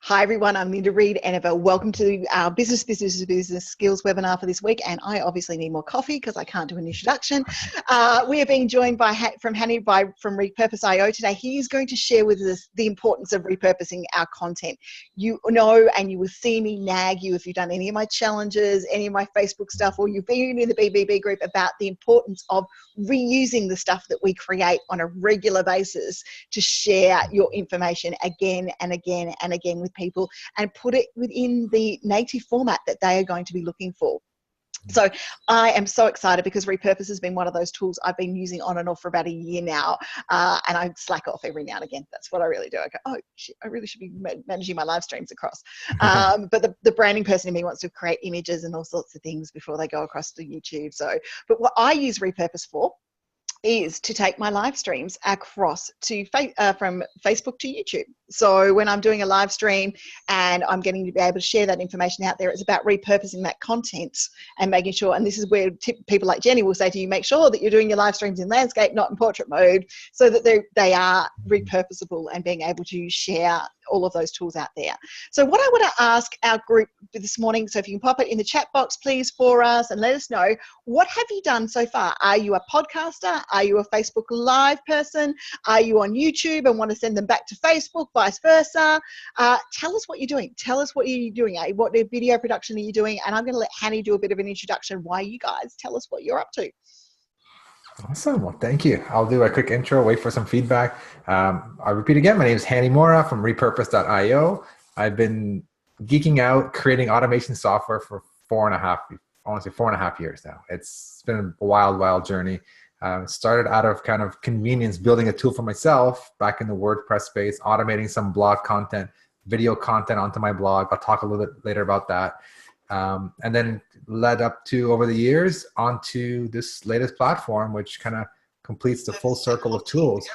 Hi everyone, I'm Linda Reed-Enever. Welcome to our Business Skills webinar for this week, and I obviously need more coffee because I can't do an introduction. We are being joined by from Hani from Repurpose today. He is going to share with us the importance of repurposing our content. You know, and you will see me nag you if you've done any of my challenges, any of my Facebook stuff, or you've been in the BBB group about the importance of reusing the stuff that we create on a regular basis to share your information again and again and again with people and put it within the native format that they are going to be looking for. So I am so excited because Repurpose has been one of those tools I've been using on and off for about a year now, and I slack off every now and again. That's what I really do. I go, oh shit, I really should be managing my live streams across. But the branding person in me wants to create images and all sorts of things before they go across to YouTube. So, but what I use Repurpose for is to take my live streams across to from Facebook to YouTube. So when I'm doing a live stream and I'm getting to be able to share that information out there, it's about repurposing that content and making sure, and this is where people like Jenny will say to you, make sure that you're doing your live streams in landscape, not in portrait mode, so that they are repurposable and being able to share all of those tools out there. So what I want to ask our group this morning, so if you can pop it in the chat box, please, for us, and let us know, what have you done so far? Are you a podcaster? Are you a Facebook Live person? Are you on YouTube and want to send them back to Facebook, vice versa? Tell us what you're doing. Tell us what you're doing. What video production are you doing? And I'm going to let Hani do a bit of an introduction. Why you guys tell us what you're up to. Awesome. Well, thank you. I'll do a quick intro, wait for some feedback. I'll repeat again. My name is Hani Mourra from Repurpose.io. I've been geeking out creating automation software for 4.5 years now. It's been a wild journey. Started out of kind of convenience, building a tool for myself back in the WordPress space, automating some blog content, video content onto my blog. I'll talk a little bit later about that. And then led up to, over the years, onto this latest platform, which kind of completes the full circle of tools.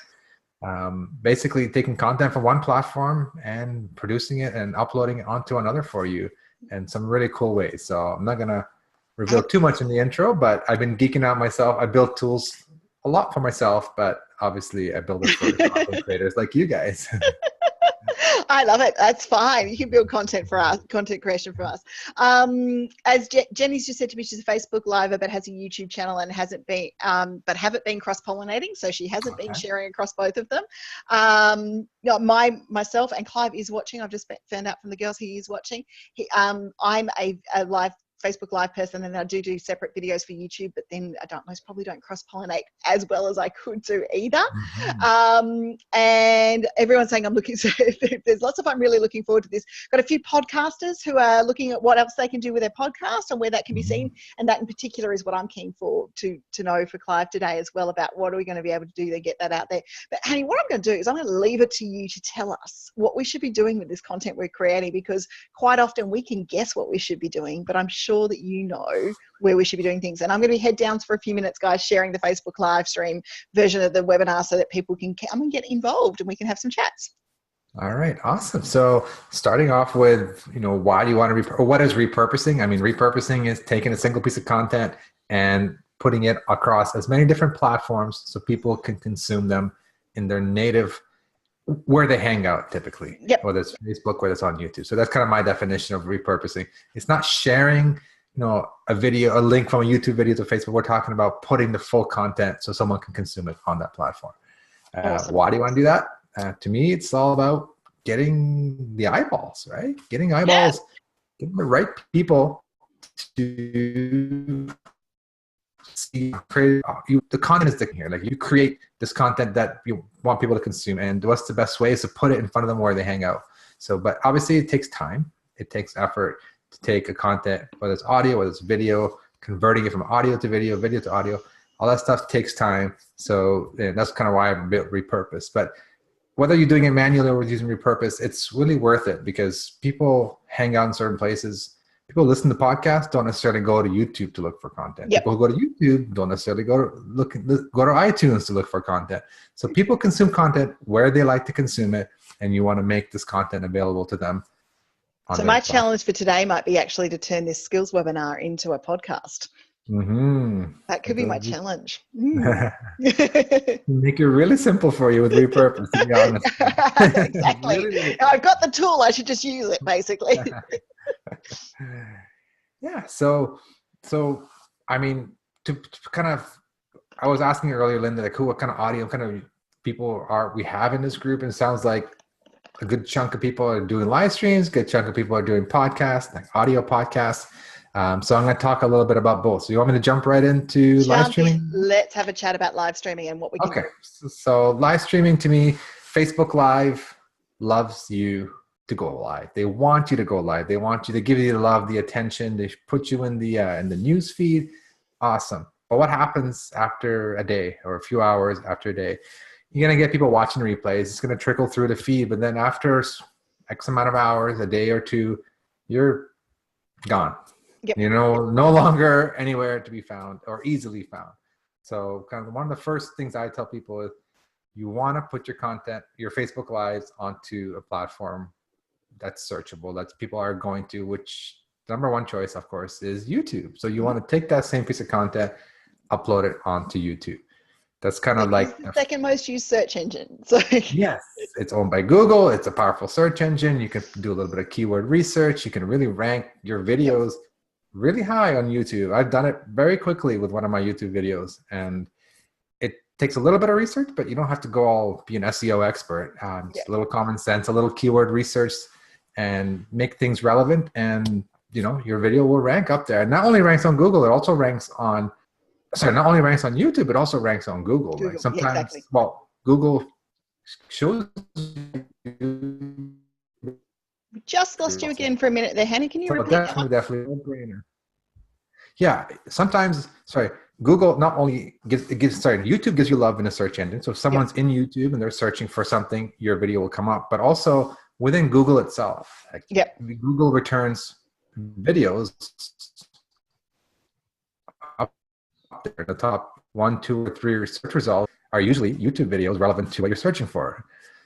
Basically taking content from one platform and producing it and uploading it onto another for you in some really cool ways. So I'm not going to reveal too much in the intro, but I've been geeking out myself. I built tools a lot for myself, but obviously I build it for content creators like you guys. I love it. That's fine. You can build content for us, content creation for us. As Jenny's just said to me, she's a Facebook Liver, but has a YouTube channel and hasn't been, but haven't been cross-pollinating. So she hasn't been sharing across both of them. You know, myself and Clive is watching. I've just found out from the girls he is watching. I'm a live Facebook Live person, and I do separate videos for YouTube, but then I most probably don't cross-pollinate as well as I could do either. And everyone's saying I'm looking, so there's lots of, I'm really looking forward to this. Got a few podcasters who are looking at what else they can do with their podcast and where that can be seen, and that in particular is what I'm keen for to know for Clive today as well, about what are we going to be able to do to get that out there. But Hani, what I'm going to do is I'm going to leave it to you to tell us what we should be doing with this content we're creating, because quite often we can guess what we should be doing, but I'm sure that you know where we should be doing things. And I'm going to be head down for a few minutes, guys, sharing the Facebook live stream version of the webinar so that people can come and get involved and we can have some chats. All right, awesome. So starting off with, you know, why do you want to, or what is repurposing? I mean, repurposing is taking a single piece of content and putting it across as many different platforms so people can consume them in their native, where they hang out typically, whether it's Facebook, whether it's on YouTube. So that's kind of my definition of repurposing. It's not sharing, you know, a link from a YouTube video to Facebook. We're talking about putting the full content so someone can consume it on that platform. Awesome. Why do you want to do that? To me, it's all about getting the eyeballs, right? Getting eyeballs, getting the right people to see, create, the content is here. Like, you create this content that you want people to consume, and what's the best way is to put it in front of them where they hang out. So, but obviously it takes time, it takes effort to take a content, whether it's audio, whether it's video, converting it from audio to video, video to audio, all that stuff takes time. So that's kind of why I built Repurpose. But whether you're doing it manually or using Repurpose, it's really worth it, because people hang out in certain places. People listen to podcasts, don't necessarily go to YouTube to look for content. People who go to YouTube don't necessarily go to iTunes to look for content. So people consume content where they like to consume it, and you want to make this content available to them So their my platform. challenge for today might be actually to turn this skills webinar into a podcast. That could be my challenge. Make it really simple for you with Repurpose, to be honest. Exactly. Really, really I've got the tool. I should just use it, basically. Yeah. So I mean, to kind of, I was asking earlier, Linda, like, what kind of audio, kind of people are we have in this group? And it sounds like a good chunk of people are doing live streams. Good chunk of people are doing podcasts, like audio podcasts. So I'm going to talk a little bit about both. So you want me to jump right into live Jump in. streaming? Let's have a chat about live streaming and what we can Okay. do. So live streaming, to me, Facebook Live loves you to go live. They want you to go live. They want you to give you the love, the attention. They put you in the news feed. Awesome. But what happens after a day or a few hours after a day? You're going to get people watching replays. It's going to trickle through the feed. But then after X amount of hours, a day or two, you're gone. Yep. You know, no longer anywhere to be found or easily found. So kind of one of the first things I tell people is you want to put your content, your Facebook Lives, onto a platform that's searchable, that people are going to, which number one choice, of course, is YouTube. So you want to take that same piece of content, upload it onto YouTube. That's kind of like the second most used search engine. So yes, it's owned by Google. It's a powerful search engine. You can do a little bit of keyword research. You can really rank your videos really high on YouTube. I've done it very quickly with one of my YouTube videos, and it takes a little bit of research, but you don't have to go all be an SEO expert. Just a little common sense, a little keyword research, and make things relevant, and you know your video will rank up there. And not only ranks on Google, it also ranks on not only ranks on YouTube, it also ranks on Google. Like sometimes, exactly. well, Google shows you. We just lost you again for a minute there, Hani. Can you repeat that one? Definitely no brainer. Yeah, sometimes, Google not only YouTube gives you love in a search engine. So if someone's in YouTube and they're searching for something, your video will come up. But also within Google itself, Google returns videos up there. The top 1, 2, or 3 search results are usually YouTube videos relevant to what you're searching for.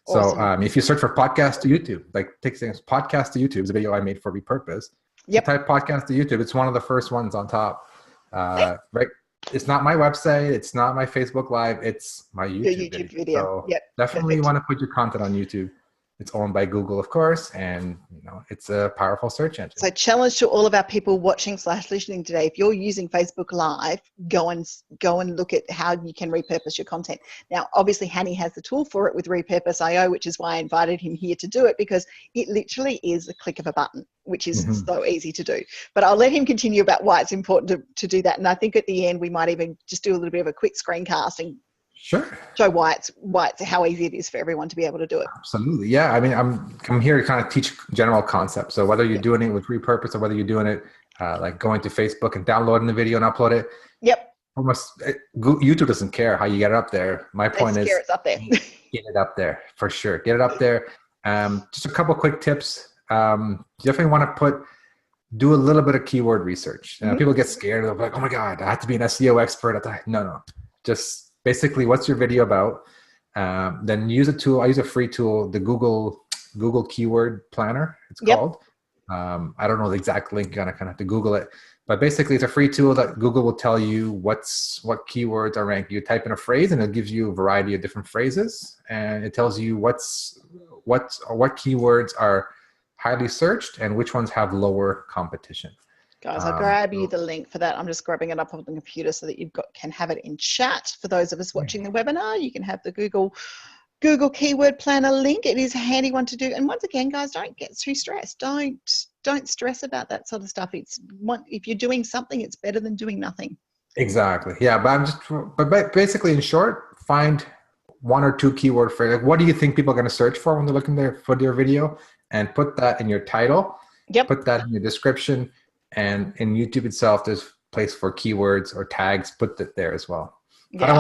Awesome. So if you search for podcast to YouTube, like take things, podcast to YouTube is a video I made for Repurpose. Yep. Type podcast to YouTube. It's one of the first ones on top. Right. It's not my website. It's not my Facebook Live. It's my YouTube video. So definitely you want to put your content on YouTube. It's owned by Google, of course, and you know it's a powerful search engine. So challenge to all of our people watching / listening today, if you're using Facebook Live, go and look at how you can repurpose your content. Now, obviously, Hani has the tool for it with Repurpose.io, which is why I invited him here to do it, because it literally is a click of a button, which is so easy to do. But I'll let him continue about why it's important to do that. And I think at the end, we might even just do a little bit of a quick screencast and show why it's how easy it is for everyone to be able to do it. Absolutely. Yeah. I mean, I'm here to kind of teach general concepts. So whether you're doing it with Repurpose or whether you're doing it like going to Facebook and downloading the video and upload it. Yep. YouTube doesn't care how you get it up there. My point is it's up there. Get it up there for sure. Get it up there. Just a couple quick tips. You definitely want to do a little bit of keyword research. People get scared. They're like, oh my God, I have to be an SEO expert. No. Just basically, what's your video about? Then use a tool. I use a free tool, the Google Keyword Planner. It's called. I don't know the exact link. You're gonna kind of have to Google it. But basically, it's a free tool that Google will tell you what keywords are ranked. You type in a phrase, and it gives you a variety of different phrases, and it tells you what keywords are highly searched and which ones have lower competition. Guys, I'll grab you the link for that. I'm just grabbing it up on the computer so that can have it in chat. For those of us watching the webinar, you can have the Google Keyword Planner link. It is a handy one to do. And once again, guys, don't get too stressed. Don't stress about that sort of stuff. If you're doing something, it's better than doing nothing. Exactly. Yeah, but basically, in short, find 1 or 2 keyword phrases. Like, what do you think people are going to search for when they're looking for their video, and put that in your title. Yep. Put that in your description. And in YouTube itself, there's a place for keywords or tags. Put that there as well. Yeah. I don't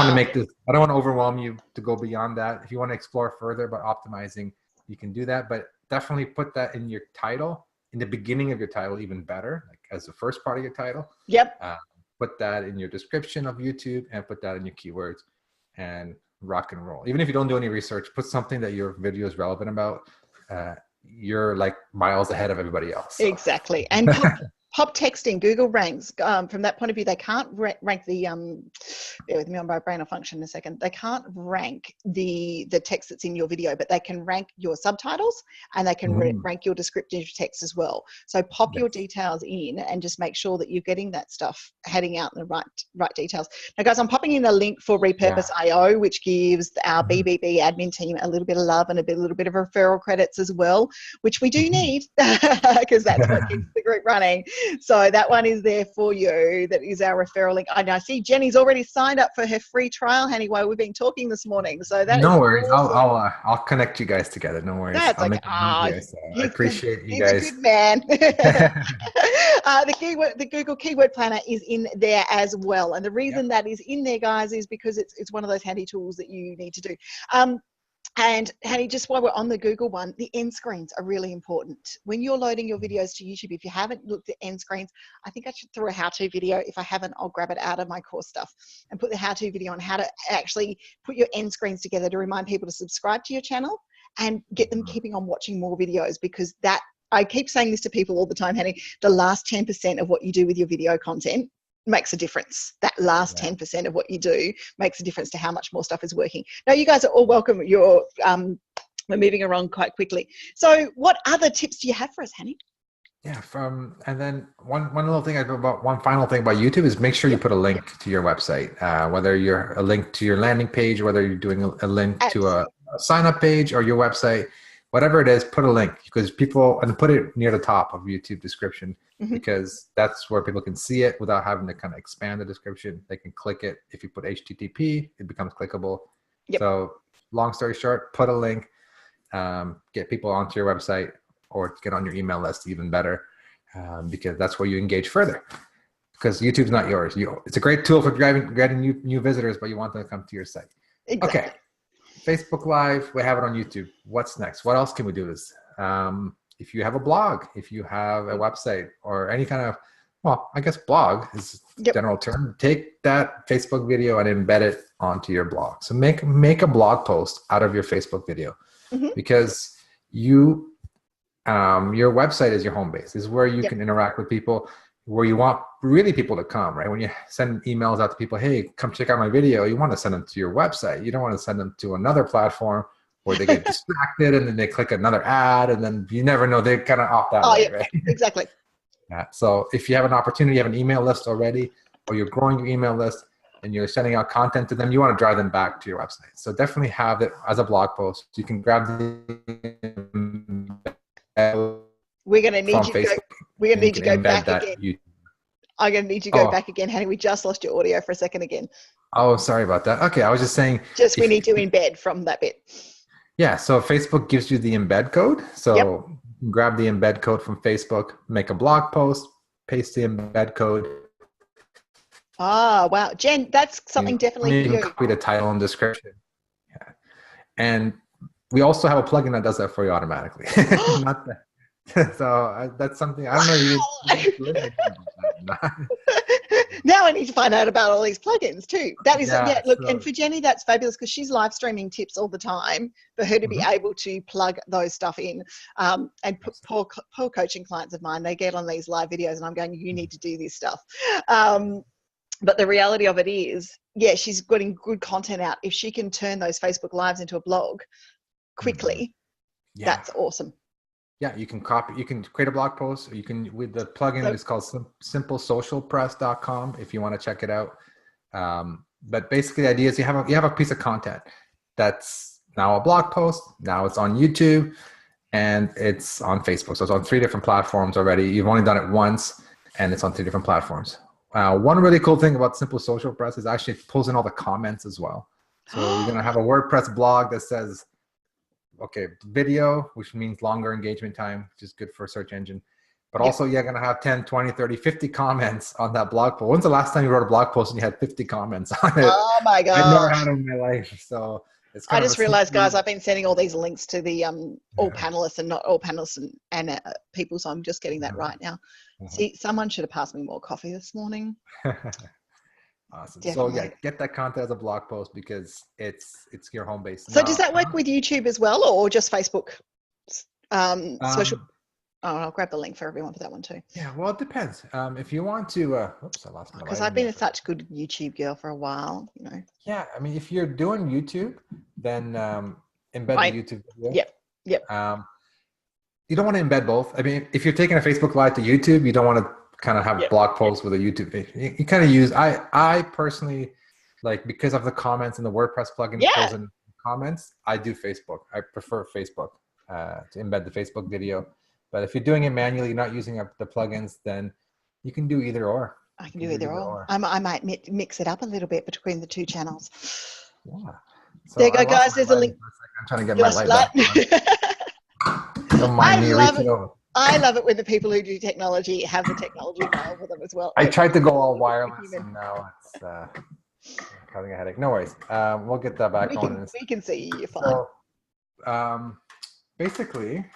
want to overwhelm you to go beyond that. If you want to explore further about optimizing, you can do that. But definitely put that in your title, in the beginning of your title, even better, like as the first part of your title. Yep. Put that in your description of YouTube and put that in your keywords and rock and roll. Even if you don't do any research, put something that your video is relevant about you're like miles ahead of everybody else. So. Exactly. And pop texting, Google ranks from that point of view. They can't rank the bear with me on my brain will function in a second. They can't rank the text that's in your video, but they can rank your subtitles, and they can rank your descriptive text as well. So pop your details in and just make sure that you're getting that stuff heading out in the right details. Now guys, I'm popping in a link for Repurpose IO, which gives our BBB admin team a little bit of love and a little bit of referral credits as well, which we do need because that's what keeps the group running. So that one is there for you. That is our referral link. I see Jenny's already signed up for her free trial, Hani, while we've been talking this morning. So that no is worries. awesome. I'll connect you guys together. No worries. That's I'll like, make it easier. So I appreciate you guys. He's a good man. The Google Keyword Planner is in there as well. And the reason that is in there, guys, is because it's one of those handy tools that you need to do. And Hani, just while we're on the Google one, the end screens are really important. When you're loading your videos to YouTube, if you haven't looked at end screens, I think I should throw a how-to video. If I haven't, I'll grab it out of my course stuff and put the how-to video on how to actually put your end screens together to remind people to subscribe to your channel and get them keeping on watching more videos, because that, I keep saying this to people all the time, Hani, the last 10% of what you do with your video content makes a difference. That last 10% of what you do makes a difference to how much more stuff is working. Now, you guys are all welcome. We're moving around quite quickly. So what other tips do you have for us, Hani? Yeah, and then one little thing one final thing about YouTube is make sure you put a link to your website, whether you're a link to your landing page, whether you're doing a link to a sign up page or your website, whatever it is, put a link, because and put it near the top of YouTube description, because that's where people can see it without having to kind of expand the description. They can click it. If you put HTTP, it becomes clickable. So long story short, put a link, get people onto your website or get on your email list, even better, because that's where you engage further, because YouTube's not yours. It's a great tool for getting new visitors, but you want them to come to your site. Exactly. Okay. Facebook Live, we have it on YouTube. What's next? What else can we do this? If you have a blog, if you have a website or any kind of, well, I guess blog is a general term. Take that Facebook video and embed it onto your blog. So make a blog post out of your Facebook video, because your website is your home base. This is where you can interact with people, where you want really people to come, right? When you send emails out to people, hey, come check out my video, you want to send them to your website. You don't want to send them to another platform where they get distracted and then they click another ad, and then you never know, they kind of opt out, right? Exactly. So if you have an opportunity, you have an email list already, or you're growing your email list and you're sending out content to them, you want to drive them back to your website. So definitely have it as a blog post. You can grab we're going to need you to go. We're going to need you to go back again. I'm going to need you to go back again, Hani. We just lost your audio for a second again. Oh, sorry about that. Okay, I was just saying. We need to embed from that bit. Yeah, so Facebook gives you the embed code. So grab the embed code from Facebook, make a blog post, paste the embed code. Ah, wow. Jen, that's something definitely for you. Copy the title and description. Yeah. And we also have a plugin that does that for you automatically. Not that. So that's something, I don't know. Now I need to find out about all these plugins too. That is, look, and for Jenny, that's fabulous, because she's live streaming tips all the time. For her to be able to plug those stuff in, and poor coaching clients of mine, they get on these live videos and I'm going, you need to do this stuff. But the reality of it is, she's getting good content out. If she can turn those Facebook Lives into a blog quickly, that's awesome. Yeah, you can create a blog post, or you can, with the plugin, it's called simplesocialpress.com if you want to check it out. But basically the idea is you have a piece of content that's now a blog post, now it's on YouTube, and it's on Facebook. So it's on 3 different platforms already. You've only done it once, and it's on 3 different platforms. One really cool thing about Simple Social Press is actually it pulls in all the comments as well. So you're going to have a WordPress blog that says, video, which means longer engagement time, which is good for a search engine. But also you're going to have 10, 20, 30, 50 comments on that blog post. When's the last time you wrote a blog post and you had 50 comments on it? Oh my God. I've never had them in my life. So it's I just realized, guys, I've been sending all these links to the all panelists and not all panelists and people. So I'm just getting that right now. See, someone should have passed me more coffee this morning. Awesome. Definitely. So get that content as a blog post, because it's your home base. So does that work with YouTube as well, or just Facebook? Social. Um, Oh, I'll grab the link for everyone for that one too. yeah, well, it depends. If you want to, oops, I lost my Because lighting I've been there. a such good YouTube girl for a while, you know. Yeah, I mean, if you're doing YouTube, then embed the YouTube video. Yep. You don't want to embed both. I mean, if you're taking a Facebook Live to YouTube, you don't want to kind of have blog posts with a YouTube video. You kind of use, I personally, like, because of the comments and the WordPress plugin pulls in comments, I do Facebook. I prefer Facebook to embed the Facebook video. But if you're doing it manually, you're not using the plugins, then you can do either or. I can do either or. I might mix it up a little bit between the two channels. Yeah. So there you go, guys. There's a link. I'm trying to get my light back on. Don't mind me reaching over. I love it when the people who do technology have the technology involved with them as well. I tried to go all wireless, and now it's causing a headache. No worries. We'll get that back on. We can see you fine. So, basically,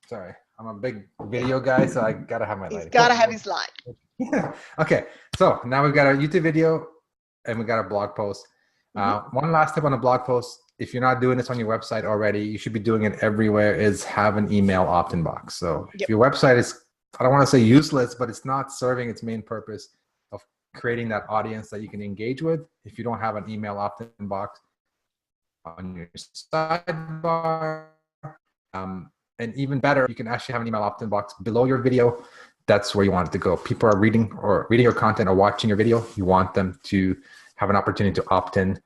sorry, I'm a big video guy, so I gotta have my light. He's gotta have his light. Okay, so now we've got a YouTube video and we got a blog post. One last tip on a blog post: if you're not doing this on your website already, you should be doing it everywhere. Is have an email opt-in box. So if your website is, I don't want to say useless, but it's not serving its main purpose of creating that audience that you can engage with. If you don't have an email opt-in box on your sidebar, and even better, you can actually have an email opt-in box below your video. That's where you want it to go. People are reading your content or watching your video. You want them to have an opportunity to opt in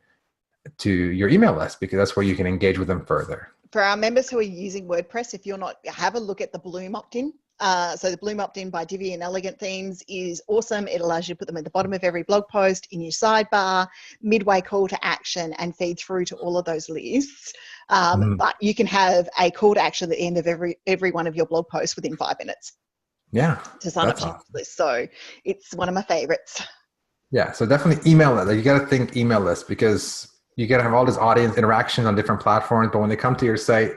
to your email list, because that's where you can engage with them further. For our members who are using WordPress, if you're not, have a look at the Bloom opt-in. So the Bloom opt-in by Divi and Elegant Themes is awesome. It allows you to put them at the bottom of every blog post, in your sidebar, midway call to action, and feed through to all of those lists. But you can have a call to action at the end of every one of your blog posts within 5 minutes. Yeah. To sign up to your list. So it's one of my favorites. Yeah. So definitely email list. You got to think email list, because you got to have all this audience interaction on different platforms. But when they come to your site,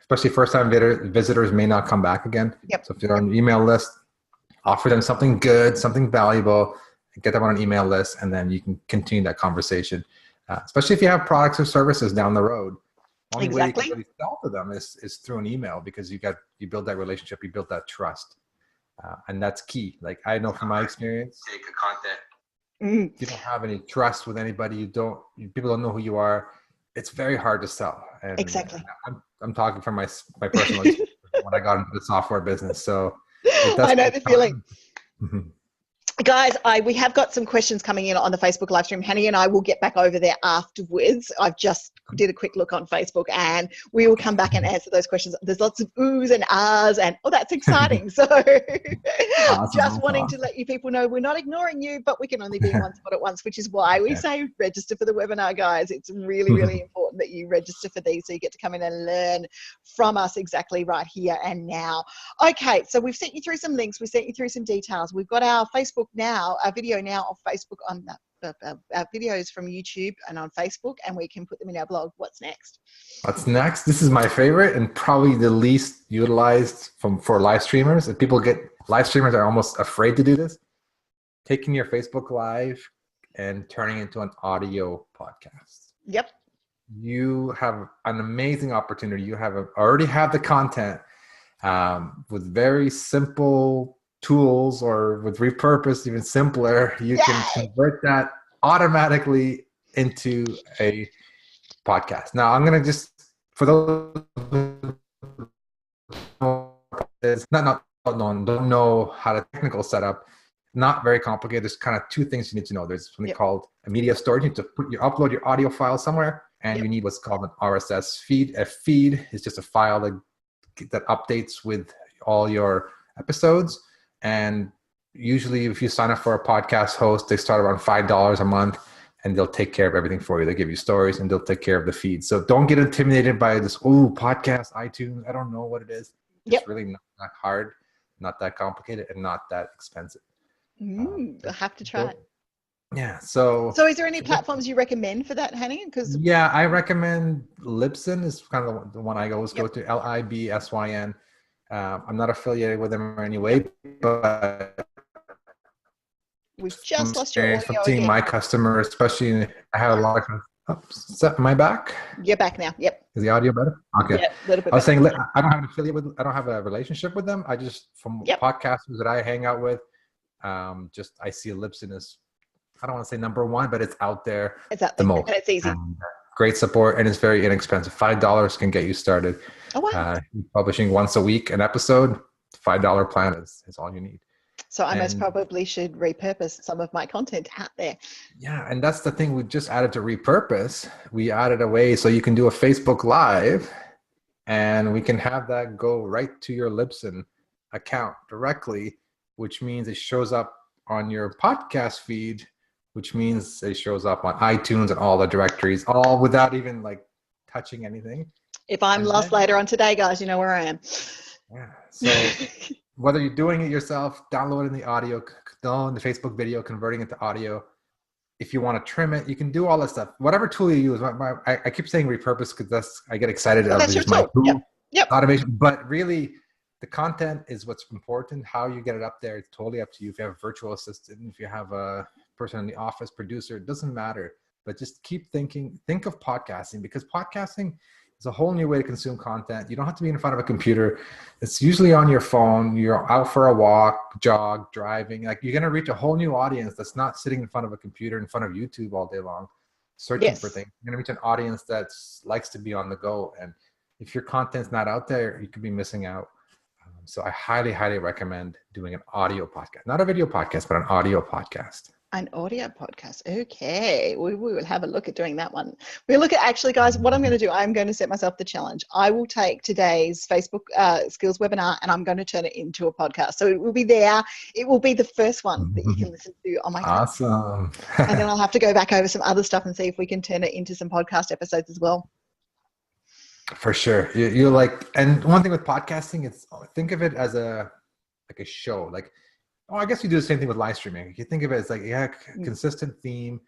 especially first-time visitors may not come back again. So if you're on your email list, offer them something good, something valuable, get them on an email list, and then you can continue that conversation. Especially if you have products or services down the road. The only way you can really sell to them is through an email, because you build that relationship, you build that trust. And that's key. Like, I know from my experience, if you don't have any trust with anybody, people don't know who you are, it's very hard to sell. And I'm talking from my personal experience when I got into the software business. So I know the feeling. Guys, we have got some questions coming in on the Facebook live stream. Hani and I will get back over there afterwards. I've just did a quick look on Facebook, and we will come back and answer those questions. There's lots of oohs and ahs, and that's exciting. So just wanting to let you people know we're not ignoring you, but we can only be in one spot at once, which is why we say register for the webinar, guys. It's really, really important that you register for these, so you get to come in and learn from us exactly right here and now. Okay, so we've sent you through some links. We've sent you through some details. We've got our Facebook now, our video now on Facebook, on our videos from YouTube and on Facebook, and we can put them in our blog. What's next? What's next? This is my favorite and probably the least utilized for live streamers. If live streamers are almost afraid to do this. Taking your Facebook Live and turning it into an audio podcast. Yep. You have an amazing opportunity. You already have the content with very simple tools, or with Repurpose, even simpler, you can convert that automatically into a podcast. Now, I'm going to just, for those don't know how to technical setup, not very complicated. There's kind of two things you need to know. There's something called a media storage. You need to upload your audio file somewhere, and you need what's called an RSS feed. A feed is just a file that updates with all your episodes. And usually if you sign up for a podcast host, they start around $5 a month, and they'll take care of everything for you. They give you stories, and they'll take care of the feed. So don't get intimidated by this, podcast, iTunes, I don't know what it is. It's really not that hard, not that complicated, and not that expensive. I'll have to try it. Yeah. So is there any platforms you recommend for that, Hani? Yeah, I recommend Libsyn is kind of the one I always go to, Libsyn. I'm not affiliated with them in any way, but we've just lost your audio from seeing again. My customers, especially, I have a lot of. Am I back? You're back now. Yep. Is the audio better? Okay. Yeah, a little bit I was better. saying I don't have an affiliate with. I don't have a relationship with them. I just from Yep. podcasters that I hang out with. Just I see Libsyn as, I don't want to say number one, but it's out there It's out the there most. and it's easy. Great support, and it's very inexpensive. $5 can get you started. Oh, wow. Publishing once a week an episode, $5 plan is all you need. So I most And probably should repurpose some of my content out there. yeah, and that's the thing we just added to Repurpose. We added a way so you can do a Facebook Live, and we can have that go right to your Libsyn account directly, which means it shows up on your podcast feed, which means it shows up on iTunes and all the directories, all without even like touching anything. If I'm lost later on today, guys, you know where I am. Yeah. So whether you're doing it yourself, downloading the audio, downloading the Facebook video, converting it to audio, if you want to trim it, you can do all that stuff. Whatever tool you use. I keep saying repurpose because I get excited Well, that's your tool. Yep. Automation. But really, the content is what's important. How you get it up there, it's totally up to you. If you have a virtual assistant, if you have a person in the office, producer, it doesn't matter. But just keep thinking. Think of podcasting, because podcasting is a whole new way to consume content. You don't have to be in front of a computer. It's usually on your phone. You're out for a walk, jog, driving. Like, you're going to reach a whole new audience that's not sitting in front of a computer, in front of YouTube all day long, searching for things. You're going to reach an audience that likes to be on the go. And if your content's not out there, you could be missing out. So I highly, highly recommend doing an audio podcast, not a video podcast, but an audio podcast. An audio podcast. Okay. We will have a look at doing that one. We'll look at, actually, guys, what I'm going to do, I'm going to set myself the challenge. I will take today's Facebook skills webinar and I'm going to turn it into a podcast. So it will be there. It will be the first one that you can listen to on my Awesome. And then I'll have to go back over some other stuff and see if we can turn it into some podcast episodes as well. For sure. You're like, and one thing with podcasting, it's, think of it as a show. Like, I guess you do the same thing with live streaming. You think of it as like, consistent theme.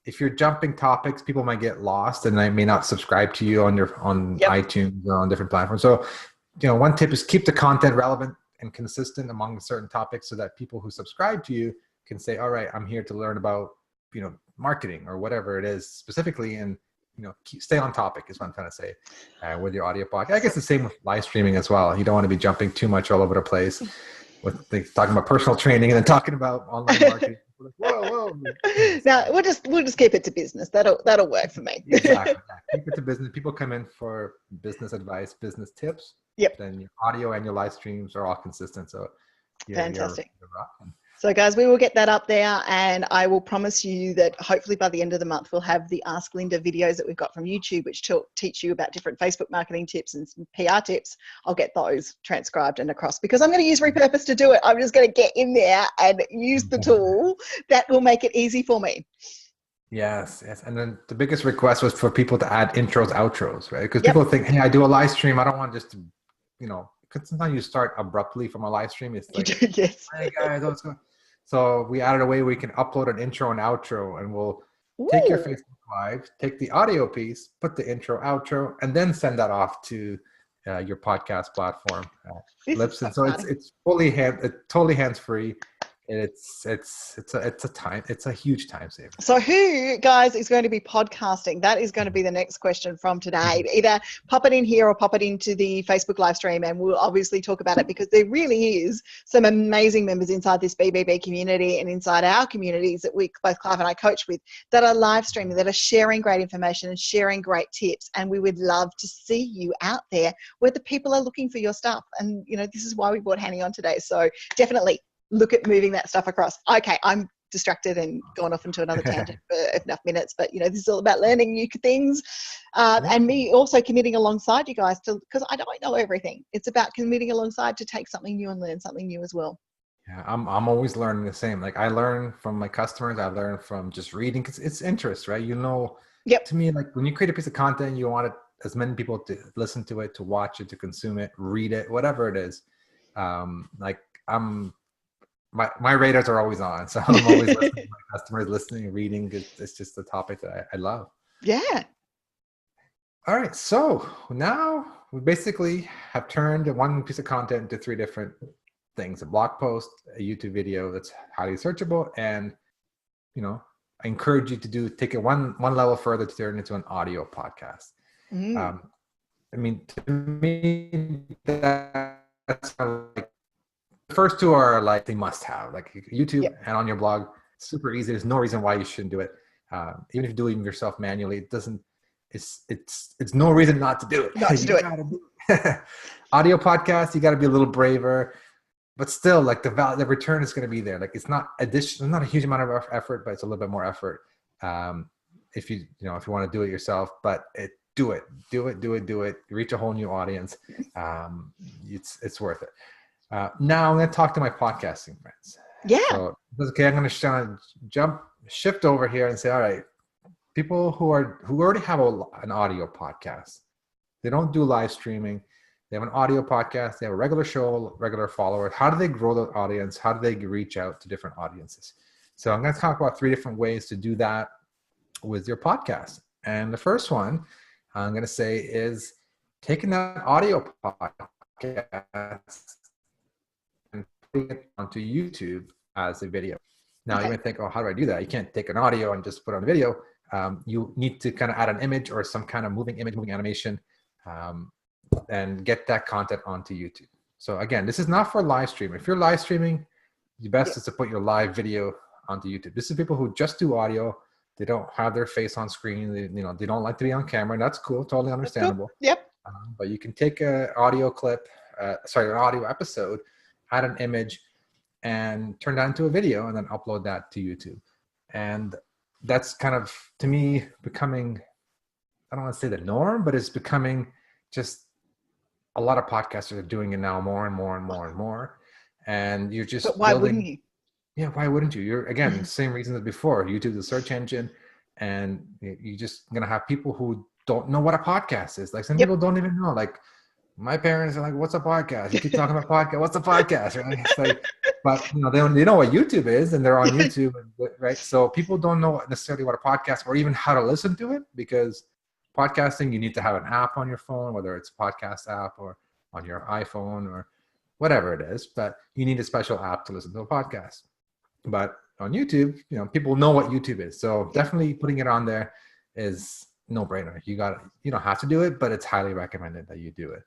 If you're jumping topics, people might get lost and they may not subscribe to you on iTunes or on different platforms. So, one tip is keep the content relevant and consistent among certain topics, so that people who subscribe to you can say, all right, I'm here to learn about, marketing or whatever it is specifically. And, stay on topic is what I'm trying to say with your audio podcast. I guess the same with live streaming as well. You don't want to be jumping too much all over the place with talking about personal training and then talking about online marketing. Like, whoa. Now we'll just keep it to business. That'll work for me. Exactly. Keep it to business. People come in for business advice, business tips. Yep. Then your audio and your live streams are all consistent. So fantastic. You're rocking. So guys, we will get that up there, and I will promise you that hopefully by the end of the month, we'll have the Ask Linda videos that we've got from YouTube, which teach you about different Facebook marketing tips and some PR tips. I'll get those transcribed and across, because I'm going to use Repurpose to do it. I'm just going to get in there and use the tool that will make it easy for me. Yes. And then the biggest request was for people to add intros, outros, right? Because people think, hey, I do a live stream. I don't want just to, because sometimes you start abruptly from a live stream. It's like, yes. Hey guys, what's going on? So we added a way we can upload an intro and outro, and we'll take your Facebook Live, take the audio piece, put the intro, outro, and then send that off to your podcast platform, Libsyn. So it's totally hands-free. It's a huge time saver. So who, guys, is going to be podcasting? That is going to be the next question from today. Either pop it in here or pop it into the Facebook live stream, and we'll obviously talk about it, because there really is some amazing members inside this BBB community and inside our communities that we, both Clive and I, coach with, that are live streaming, that are sharing great information and sharing great tips. And we would love to see you out there where the people are looking for your stuff. And, this is why we brought Hani on today. So definitely look at moving that stuff across. Okay, I'm distracted and gone off into another tangent for enough minutes, but this is all about learning new things, and me also committing alongside you guys, because I don't know everything. It's about committing alongside to take something new and learn something new as well. Yeah, I'm always learning the same. Like, I learn from my customers. I learn from just reading, because it's interest, right? To me, like, when you create a piece of content, you want as many people to listen to it, to watch it, to consume it, read it, whatever it is. My radars are always on, so I'm always listening to my customers, listening and reading. It's just the topic that I love. Yeah. All right, so now we basically have turned one piece of content into three different things: a blog post, a YouTube video that's highly searchable, and I encourage you to take it one level further to turn it into an audio podcast. I mean, to me, that's kind of like the first two are like they must have, like YouTube Yep. and on your blog. Super easy. There's no reason why you shouldn't do it. Even if you do it yourself manually, it doesn't. It's no reason not to do it. Not to do You it. gotta do it. Audio podcast, you got to be a little braver, but still, like the return is going to be there. Like it's not not a huge amount of effort, but it's a little bit more effort. If you want to do it yourself, but do it. You reach a whole new audience. It's worth it. Now I'm going to talk to my podcasting friends. Yeah. So okay, I'm going to shift over here and say, all right, people who already have an audio podcast, they don't do live streaming. They have an audio podcast. They have a regular show, regular followers. How do they grow the audience? How do they reach out to different audiences? So I'm going to talk about 3 different ways to do that with your podcast. And the first one I'm going to say is taking that audio podcast and putting it onto YouTube as a video. Now you might think, oh, how do I do that? You can't take an audio and just put on a video. You need to kind of add an image or some kind of moving animation and get that content onto YouTube. So again, this is not for live streaming. If you're live streaming, the best is to put your live video onto YouTube. This is people who just do audio. They don't have their face on screen. They don't like to be on camera. And that's cool, totally understandable. Cool. Yep. But you can take an audio clip, an audio episode, add an image, and turn that into a video, and then upload that to YouTube. And that's kind of, to me, becoming, I don't want to say the norm, but it's becoming just a lot of podcasters are doing it now more and more and more and more. And you're just But why wouldn't you? Yeah, why wouldn't you? You're, again, same reason as before. YouTube, the search engine, and you're just going to have people who don't know what a podcast is. Like some people don't even know. Like my parents are like, what's a podcast? You keep talking about podcast. What's a podcast? Right? It's like, but they know what YouTube is, and they're on YouTube, right? So people don't know necessarily what a podcast or even how to listen to it, because podcasting, you need to have an app on your phone, whether it's a podcast app or on your iPhone or whatever it is, but you need a special app to listen to a podcast. But on YouTube, people know what YouTube is. So definitely putting it on there is no brainer. You don't have to do it, but it's highly recommended that you do it.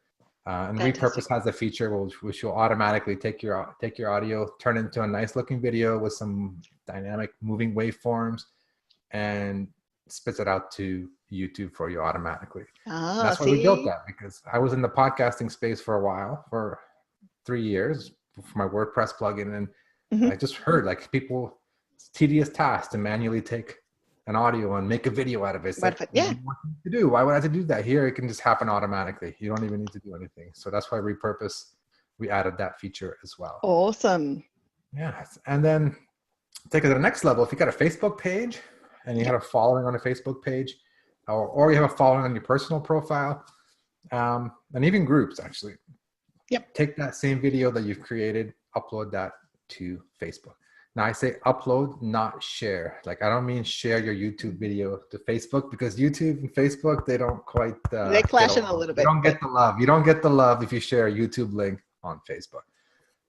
And Repurpose has a feature which will automatically take your audio, turn it into a nice looking video with some dynamic moving waveforms, and spits it out to YouTube for you automatically. That's why we built that, because I was in the podcasting space for a while, for 3 years, for my WordPress plugin, and I just heard like people, it's a tedious task to manually take an audio and make a video out of it. It's like, what to do? Why would I have to do that? Here, it can just happen automatically. You don't even need to do anything. So that's why Repurpose, we added that feature as well. Awesome. Yeah. And then take it to the next level. If you got a Facebook page and you have a following on a Facebook page, or you have a following on your personal profile, and even groups, actually. Take that same video that you've created, upload that to Facebook. Now I say upload, not share. Like I don't mean share your YouTube video to Facebook, because YouTube and Facebook, they don't quite they're clashing a little bit. You don't get the love. You don't get the love if you share a YouTube link on Facebook.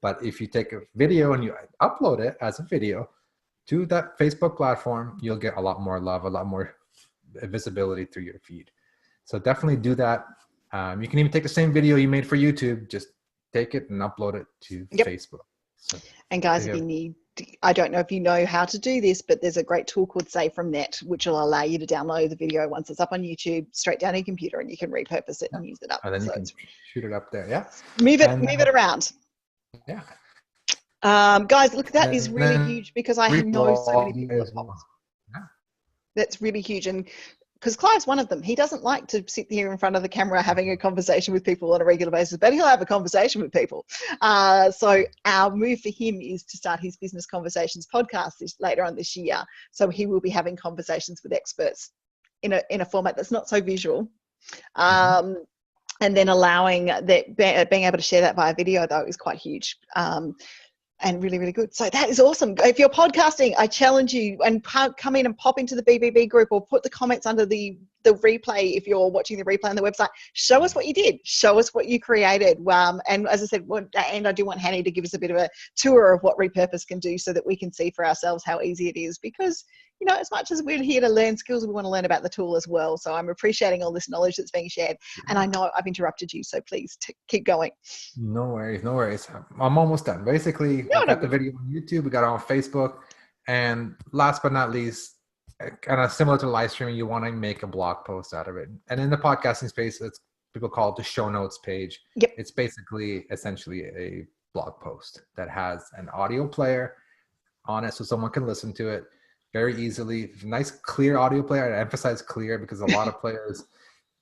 But if you take a video and you upload it as a video to that Facebook platform, you'll get a lot more love, a lot more visibility through your feed. So definitely do that. You can even take the same video you made for YouTube, just take it and upload it to Facebook. So, and guys, if you need, I don't know if you know how to do this, but there's a great tool called Save from Net, which will allow you to download the video once it's up on YouTube straight down your computer, and you can repurpose it and use it up. And then you can shoot it up there. Yeah. Move it around. Yeah. Guys, look, that is really huge, because I know so many people. That's really huge. And because Clive's one of them, he doesn't like to sit here in front of the camera having a conversation with people on a regular basis, but he'll have a conversation with people. So our move for him is to start his Business Conversations podcast later on this year. So he will be having conversations with experts in a format that's not so visual. And then allowing that, being able to share that via video, though, is quite huge. And really, really good. So that is awesome. If you're podcasting, I challenge you, and come in and pop into the BBB group, or put the comments under the the replay, if you're watching the replay on the website, show us what you did. Show us what you created. And as I said, and I do want Hani to give us a bit of a tour of what Repurpose can do so that we can see for ourselves how easy it is, because as much as we're here to learn skills, we want to learn about the tool as well. So I'm appreciating all this knowledge that's being shared. And I know I've interrupted you, so please keep going. No worries. I'm almost done. Basically, we got the video on YouTube, we got it on Facebook, and last but not least, kind of similar to live streaming, you want to make a blog post out of it. And in the podcasting space, it's people call it the show notes page. Yep. It's basically essentially a blog post that has an audio player on it so someone can listen to it very easily. Nice, clear audio player. I emphasize clear because a lot of players,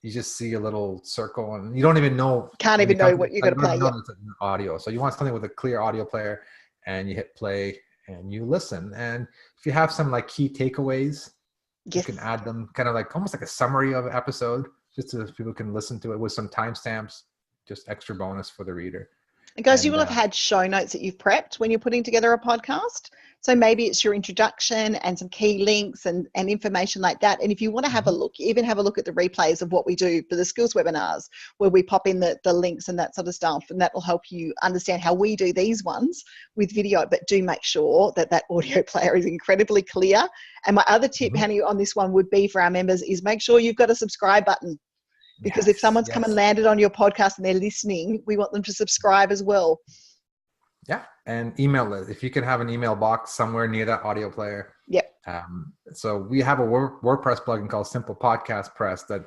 you just see a little circle and you don't even know. Can't even know what you're going to play. Yep. It's audio. So you want something with a clear audio player, and you hit play and you listen. And if you have some like key takeaways, you can add them, kind of like almost like a summary of an episode, just so people can listen to it with some timestamps, just extra bonus for the reader. And guys, you will have had show notes that you've prepped when you're putting together a podcast. So maybe it's your introduction and some key links and information like that. And if you want to have a look, even have a look at the replays of what we do for the skills webinars, where we pop in the links and that sort of stuff. And that will help you understand how we do these ones with video. But do make sure that that audio player is incredibly clear. And my other tip, Hani, on this one would be for our members is make sure you've got a subscribe button. Because if someone's come and landed on your podcast and they're listening, we want them to subscribe as well. Yeah, and email it. If you can have an email box somewhere near that audio player. Yep. So we have a WordPress plugin called Simple Podcast Press that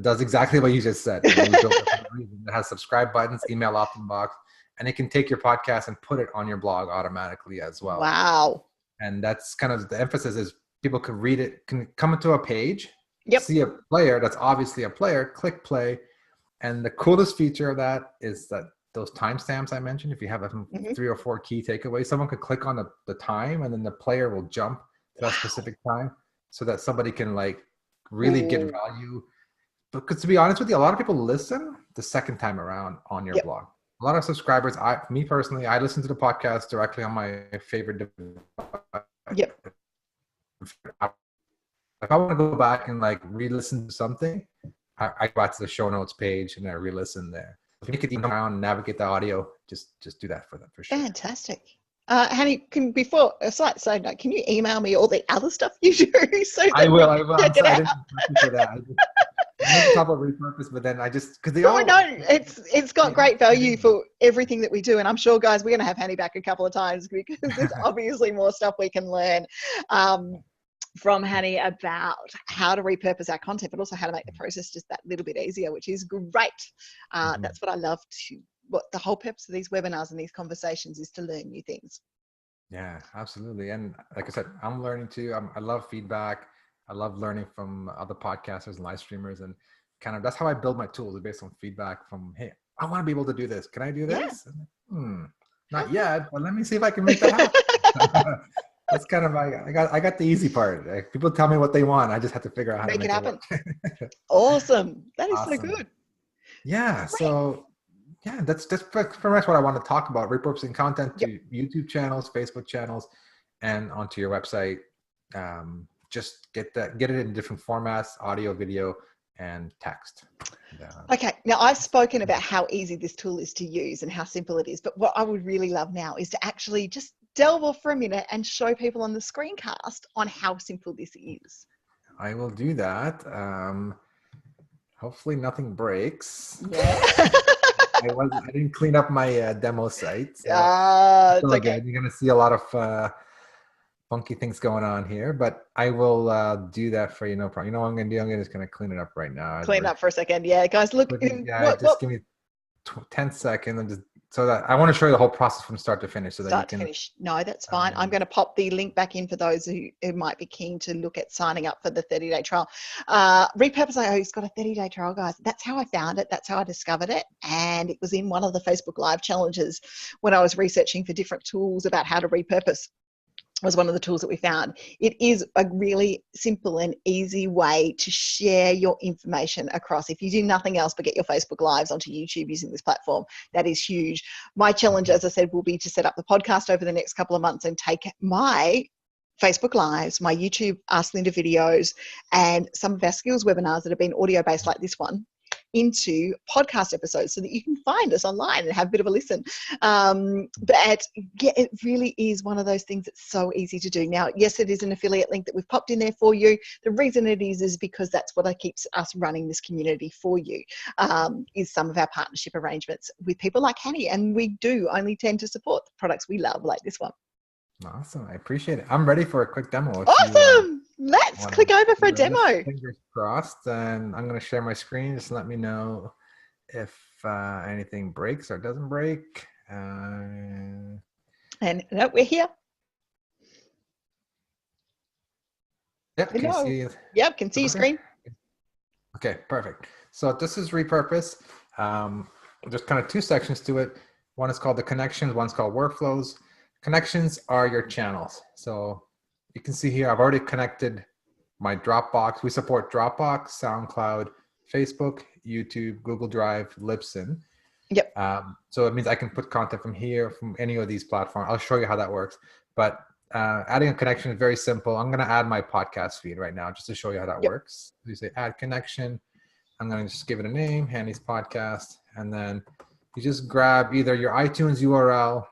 does exactly what you just said. It has subscribe buttons, email opt-in box, and it can take your podcast and put it on your blog automatically as well. Wow. And that's kind of the emphasis is people can read it, can come into a page, see a player that's obviously a player, click play. And the coolest feature of that is that those timestamps I mentioned, if you have 3 or 4 key takeaways, someone could click on the time and then the player will jump to that specific time so that somebody can like really get value. Because to be honest with you, a lot of people listen the second time around on your blog. A lot of subscribers, me personally, I listen to the podcast directly on my favorite device. If I want to go back and like re-listen to something, I go back to the show notes page and I re-listen there. If you can around and navigate the audio, just do that for them for sure. Fantastic. Hani, before a slight side note, can you email me all the other stuff you do? So I will. I'm sorry, I didn't for that. I talk about Repurpose, but then I just because they all. No, it's got great value for everything that we do, and I'm sure, guys, we're going to have Hani back a couple of times because there's obviously more stuff we can learn. From Hani about how to repurpose our content, but also how to make the process just that little bit easier, which is great. That's what I love what the whole purpose of these webinars and these conversations is, to learn new things. Yeah, absolutely. And like I said, I'm learning too. I love feedback. I love learning from other podcasters and live streamers, and kind of that's how I build my tools, based on feedback from, hey, I want to be able to do this. Can I do this? Not yet, but let me see if I can make that happen. That's kind of I got the easy part. Like, people tell me what they want. I just have to figure out how to make it happen. Awesome. That is so good. Yeah. Great. So yeah, that's pretty much what I want to talk about. Repurposing content to YouTube channels, Facebook channels, and onto your website. Just get it in different formats: audio, video, and text. Okay. Now, I've spoken about how easy this tool is to use and how simple it is. But what I would really love now is to actually just delve off for a minute and show people on the screencast on how simple this is. I will do that. Hopefully nothing breaks. Yeah. I didn't clean up my demo site. So it's okay. You're going to see a lot of funky things going on here, but I will do that for you. No problem. You know what I'm going to do? I'm just going to clean it up right now. Clean up for a second. Yeah, guys, look. Just give me 10 seconds and just so that I want to show you the whole process from start to finish. So that you can finish. No, that's fine. I'm going to pop the link back in for those who might be keen to look at signing up for the 30-day trial. Repurpose.io has got a 30-day trial, guys. That's how I found it. That's how I discovered it. And it was in one of the Facebook Live challenges when I was researching for different tools about how to repurpose. Was one of the tools that we found. It is a really simple and easy way to share your information across. If you do nothing else but get your Facebook Lives onto YouTube using this platform, that is huge. My challenge, as I said, will be to set up the podcast over the next couple of months and take my Facebook Lives, my YouTube Ask Linda videos, and some of our skills webinars that have been audio-based like this one into podcast episodes so that you can find us online and have a bit of a listen. But yeah, it really is one of those things that's so easy to do. Now, yes, it is an affiliate link that we've popped in there for you. The reason it is because that's what keeps us running this community for you, is some of our partnership arrangements with people like Hani. And we do only tend to support the products we love, like this one. Awesome. I appreciate it. I'm ready for a quick demo. Awesome. Let's click over for a demo. Fingers crossed. And I'm going to share my screen. Just let me know if anything breaks or doesn't break. And no, we're here. Yep. Can you see? Yep. Can see your screen. Okay. Perfect. So this is Repurpose. There's kind of two sections to it. One is called the connections. One's called workflows. Connections are your channels. So you can see here, I've already connected my Dropbox. We support Dropbox, SoundCloud, Facebook, YouTube, Google Drive, Libsyn. Yep. So it means I can put content from here, from any of these platforms. I'll show you how that works. But adding a connection is very simple. I'm going to add my podcast feed right now just to show you how that works. You say add connection. I'm going to just give it a name, Hani's Podcast. And then you just grab either your iTunes URL,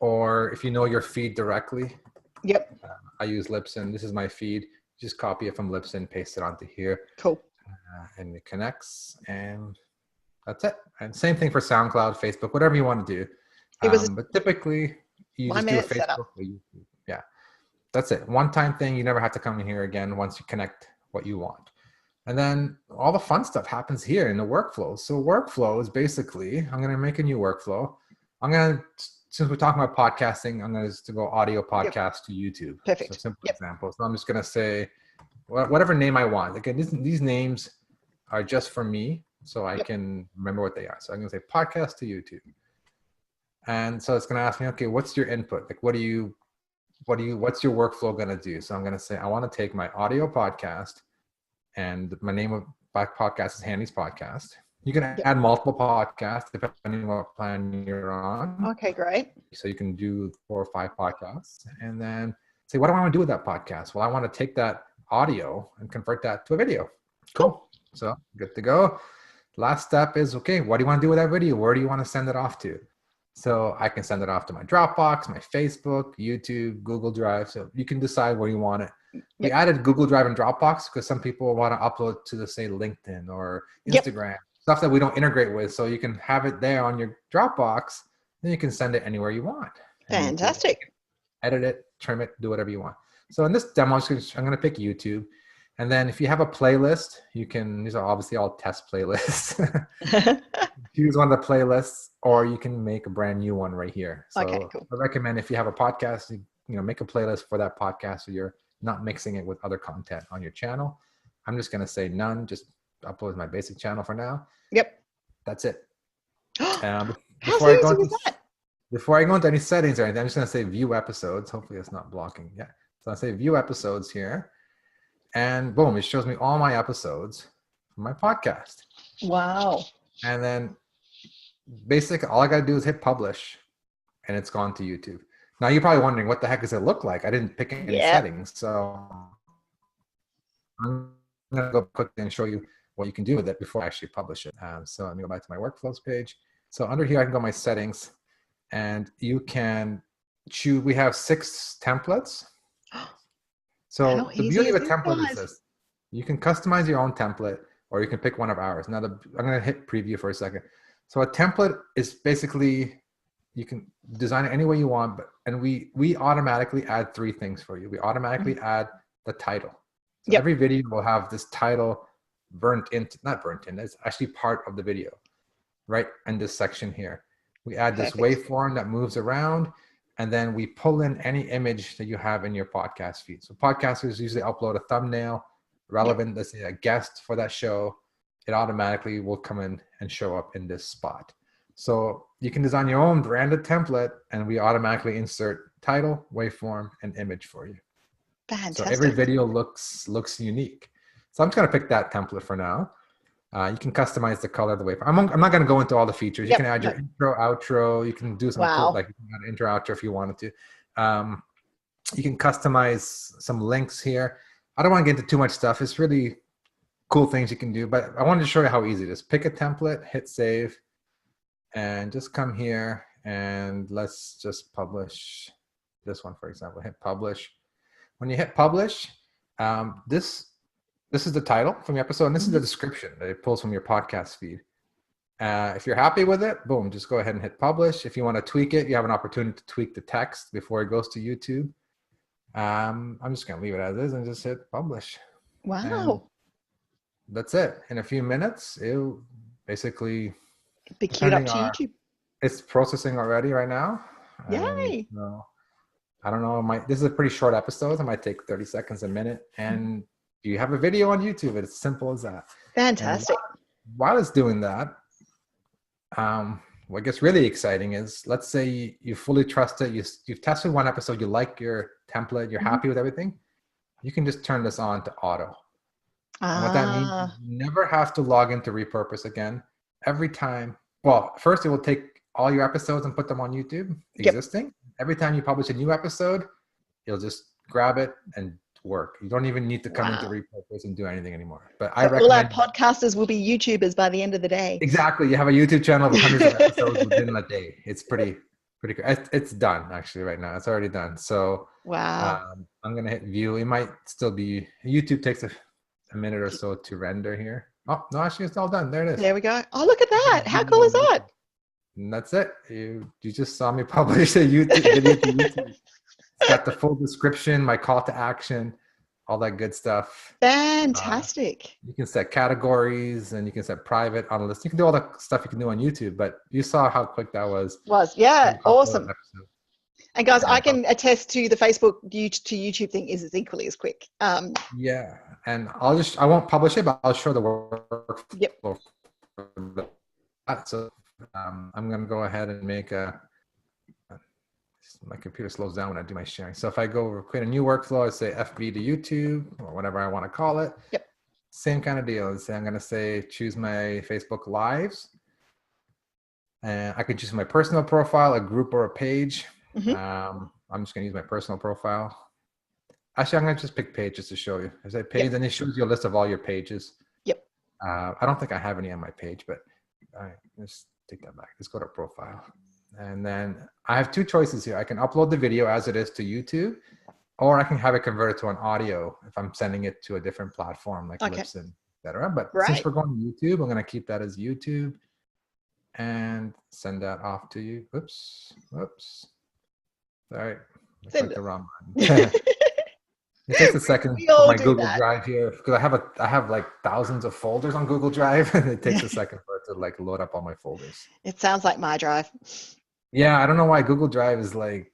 or if you know your feed directly. Yep. I use Libsyn. This is my feed. Just copy it from Libsyn, paste it onto here. Cool. And it connects, and that's it. And same thing for SoundCloud, Facebook, whatever you want to do. But typically, you just do a Facebook or YouTube. Yeah, that's it. One-time thing. You never have to come in here again once you connect what you want. And then all the fun stuff happens here in the workflows. So workflow is basically, I'm going to make a new workflow. Since we're talking about podcasting, I'm going to go audio podcast to YouTube. Perfect. So simple example. So I'm just going to say whatever name I want. Again, these names are just for me, so I can remember what they are. So I'm going to say podcast to YouTube. And so it's going to ask me, okay, what's your input? Like, what's your workflow going to do? So I'm going to say, I want to take my audio podcast, and my name of my podcast is Hani's Podcast. You can add multiple podcasts depending on what plan you're on. Okay, great. So you can do 4 or 5 podcasts, and then say, what do I want to do with that podcast? Well, I want to take that audio and convert that to a video. Cool. So good to go. Last step is, okay, what do you want to do with that video? Where do you want to send it off to? So I can send it off to my Dropbox, my Facebook, YouTube, Google Drive. So you can decide where you want it. We added Google Drive and Dropbox because some people want to upload to, say, LinkedIn or Instagram. Stuff that we don't integrate with, so you can have it there on your Dropbox, then you can send it anywhere you want. Fantastic. Edit it, trim it, do whatever you want. So in this demo, I'm going to pick YouTube. And then if you have a playlist, these are obviously all test playlists. Choose one of the playlists, or you can make a brand new one right here. So okay, cool. I recommend if you have a podcast, make a playlist for that podcast so you're not mixing it with other content on your channel. I'm just going to say none, just upload my basic channel for now. Yep. That's it. Before I go into any settings or anything, I'm just going to say view episodes. Hopefully it's not blocking. Yeah. So I'll say view episodes here. And boom, it shows me all my episodes from my podcast. Wow. And then basically all I got to do is hit publish, and it's gone to YouTube. Now you're probably wondering, what the heck does it look like? I didn't pick any settings. So I'm going to go quickly and show you what you can do with it before I actually publish it. So let me go back to my workflows page. So under here, I can go my settings, and you can choose. We have 6 templates. So the beauty of a template is this: you can customize your own template, or you can pick one of ours. Now I'm going to hit preview for a second. So a template is basically, you can design it any way you want, and we automatically add 3 things for you. We automatically add the title. So every video will have this title not burnt in, it's actually part of the video, right? In this section here. We add this waveform that moves around, and then we pull in any image that you have in your podcast feed. So podcasters usually upload a thumbnail relevant, let's say a guest for that show. It automatically will come in and show up in this spot. So you can design your own branded template, and we automatically insert title, waveform, and image for you. Fantastic. So every video looks unique. So I'm just going to pick that template for now. You can customize the color of the waveform. I'm not going to go into all the features. You can add your intro, outro. You can do some cool, like you can add intro, outro if you wanted to. You can customize some links here. I don't want to get into too much stuff. It's really cool things you can do, but I wanted to show you how easy it is. Pick a template, hit save, and just come here and let's just publish this one, for example. Hit publish. When you hit publish, this is the title from your episode, and this is the description that it pulls from your podcast feed. If you're happy with it, boom, just go ahead and hit publish. If you want to tweak it, you have an opportunity to tweak the text before it goes to YouTube. I'm just going to leave it as is and just hit publish. Wow. And that's it. In a few minutes, it'll basically be queued up to YouTube. It's processing already right now. Yay. I don't know. This is a pretty short episode. It might take 30 seconds, a minute. And you have a video on YouTube. It's as simple as that. Fantastic. While it's doing that, what gets really exciting is, let's say you fully trust it. You've tested one episode. You like your template. You're happy with everything. You can just turn this on to auto. And what that means, you never have to log into Repurpose again. Every time, well, first it will take all your episodes and put them on YouTube existing. Every time you publish a new episode, you'll just grab it and work. You don't even need to come into Repurpose and do anything anymore. But I recommend all our podcasters will be YouTubers by the end of the day. Exactly. You have a YouTube channel with hundreds of episodes within a day. It's pretty good. It's done actually right now. It's already done. So I'm gonna hit view. It might still be, YouTube takes a minute or so to render here. Oh no, actually it's all done. There it is. There we go. Oh, look at that. How cool is that? And that's it. You just saw me publish a YouTube video to YouTube. It's got the full description, my call to action, all that good stuff. Fantastic. You can set categories and you can set private on a list. You can do all the stuff you can do on YouTube, but you saw how quick that was. Yeah, awesome. And guys, I can attest to the Facebook to YouTube thing is equally as quick. Yeah, and I won't publish it, but I'll show the work. Yep. So I'm going to go ahead and make my computer slows down when I do my sharing. So if I go create a new workflow, I say FB to YouTube or whatever I want to call it. Yep. Same kind of deal. I'm going to say choose my Facebook Lives. And I can choose my personal profile, a group, or a page. I'm just going to use my personal profile. Actually, I'm going to just pick page just to show you. I say page, and it shows you a list of all your pages. Yep. I don't think I have any on my page, but let's take that back. Let's go to profile. And then I have two choices here. I can upload the video as it is to YouTube, or I can have it converted to an audio if I'm sending it to a different platform like Libsyn, etc. But since we're going to YouTube, I'm going to keep that as YouTube and send that off to you. Oops. Sorry. I clicked the wrong button. It takes a second for my Google Drive here because I have like thousands of folders on Google Drive, and it takes a second for it to like load up all my folders. It sounds like my drive. Yeah, I don't know why Google Drive is like.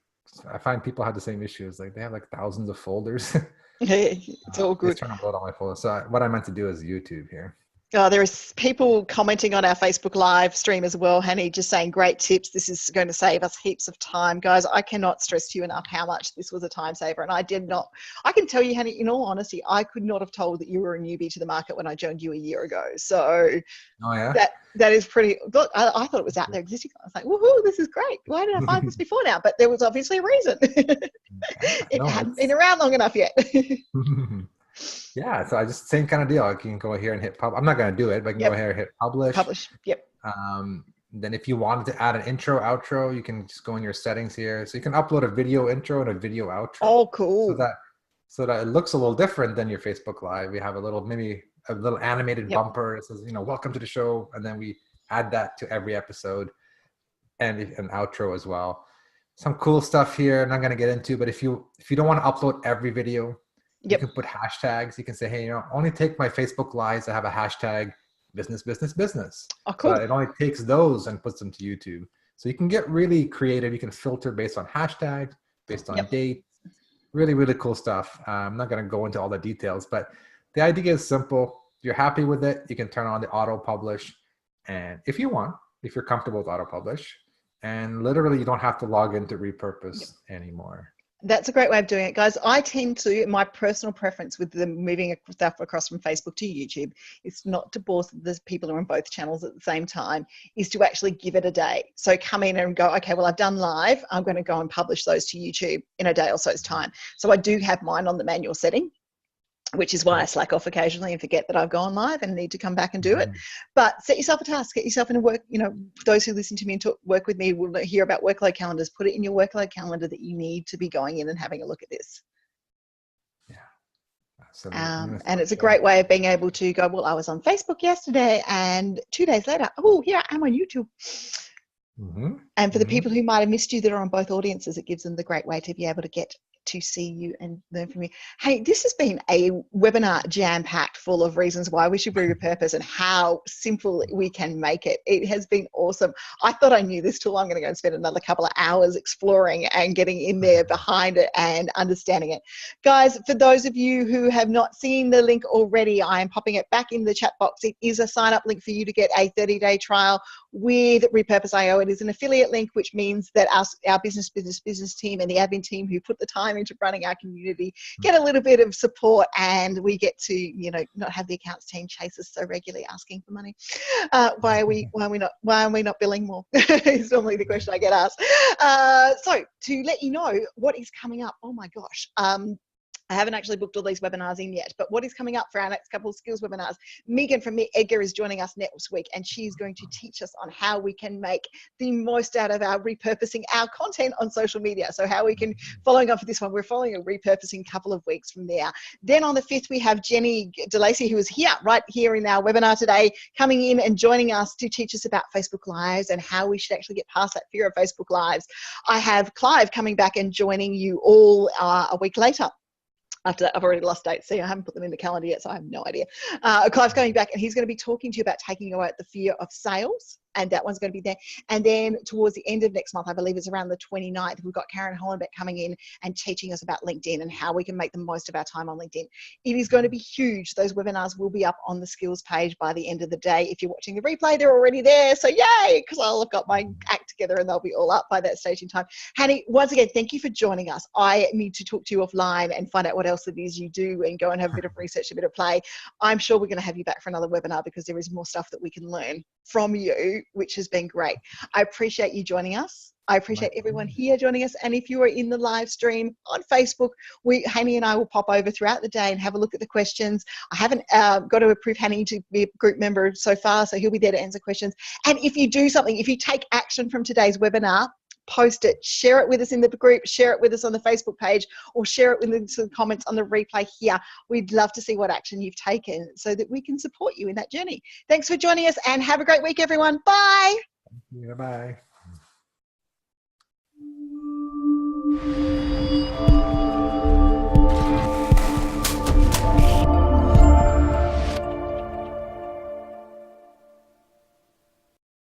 I find people have the same issues. Like they have like thousands of folders. It's all good. It's trying to load all my folders. So what I meant to do is YouTube here. Oh, there is people commenting on our Facebook live stream as well, Hani, just saying great tips. This is going to save us heaps of time. Guys, I cannot stress to you enough how much this was a time saver. And I can tell you, Hani, in all honesty, I could not have told that you were a newbie to the market when I joined you a year ago. So that is pretty, look, I thought it was out there existing. I was like, woohoo, this is great. Why didn't I find this before now? But there was obviously a reason. It hadn't been around long enough yet. Yeah, so I just same kind of deal. I can go here and hit publish. I'm not going to do it, but I can go here and hit publish. Yep. Then if you wanted to add an intro, outro, you can just go in your settings here. So you can upload a video intro and a video outro. Oh, cool. So that it looks a little different than your Facebook Live. We have maybe a little animated bumper. It says, welcome to the show. And then we add that to every episode and an outro as well. Some cool stuff here I'm not going to get into, but if you don't want to upload every video, you can put hashtags. You can say, hey, only take my Facebook Lives that have a hashtag business. Oh, cool. It only takes those and puts them to YouTube. So you can get really creative. You can filter based on hashtags, based on date. Really, really cool stuff. I'm not going to go into all the details, but the idea is simple. If you're happy with it, you can turn on the auto publish. And if you're comfortable with auto publish, and literally you don't have to log into Repurpose anymore. That's a great way of doing it, guys. I tend to, my personal preference with the moving stuff across from Facebook to YouTube, is not to bore the people who are on both channels at the same time, is to actually give it a day. So come in and go, okay, well, I've done live. I'm going to go and publish those to YouTube in a day or so's time. So I do have mine on the manual setting, which is why I slack off occasionally and forget that I've gone live and need to come back and do it. But set yourself a task, get yourself in a work, you know, those who listen to me and work with me will hear about workload calendars. Put it in your workload calendar that you need to be going in and having a look at this. Yeah, absolutely. And it's a great way of being able to go, well, I was on Facebook yesterday and 2 days later, oh, here I am on YouTube. And for the people who might have missed you that are on both audiences, it gives them the great way to be able to get to see you and learn from you. Hey, this has been a webinar jam-packed full of reasons why we should repurpose and how simple we can make it. It has been awesome. I thought I knew this tool. I'm going to go and spend another couple of hours exploring and getting in there behind it and understanding it. Guys, for those of you who have not seen the link already, I am popping it back in the chat box. It is a sign-up link for you to get a 30-day trial with Repurpose.io. It is an affiliate link, which means that our business team and the admin team who put the time into running our community get a little bit of support, and we get to, you know, not have the accounts team chase us so regularly asking for money. Why are we not billing more? Is normally the question I get asked. So to let you know what is coming up, oh my gosh. I haven't actually booked all these webinars in yet, but what is coming up for our next couple of skills webinars? Megan from Edgar is joining us next week, and she's going to teach us on how we can make the most out of our repurposing our content on social media. So how we can, following up for this one, we're following a repurposing couple of weeks from there. Then on the 5th, we have Jenny DeLacy, who is here, right here in our webinar today, coming in and joining us to teach us about Facebook Lives and how we should actually get past that fear of Facebook Lives. I have Clive coming back and joining you all a week later. After that, I've already lost dates. See, I haven't put them in the calendar yet, so I have no idea. Clive's coming back, and he's going to be talking to you about taking away the fear of sales, and that one's going to be there. And then towards the end of next month, I believe it's around the 29th, we've got Karen Hollenbeck coming in and teaching us about LinkedIn and how we can make the most of our time on LinkedIn. It is going to be huge. Those webinars will be up on the skills page by the end of the day. If you're watching the replay, they're already there. So yay, because I'll have got my act together and they'll be all up by that stage in time. Hani, once again, thank you for joining us. I need to talk to you offline and find out what else it is you do and go and have a bit of research, a bit of play. I'm sure we're going to have you back for another webinar because there is more stuff that we can learn from you, which has been great. I appreciate you joining us. I appreciate everyone here joining us. And if you are in the live stream on Facebook, Hani and I will pop over throughout the day and have a look at the questions. I haven't got to approve Hani to be a group member so far, so he'll be there to answer questions. And if you do something, if you take action from today's webinar, post it, share it with us in the group, share it with us on the Facebook page, or share it with the comments on the replay here. We'd love to see what action you've taken so that we can support you in that journey. Thanks for joining us and have a great week, everyone. Bye. Bye.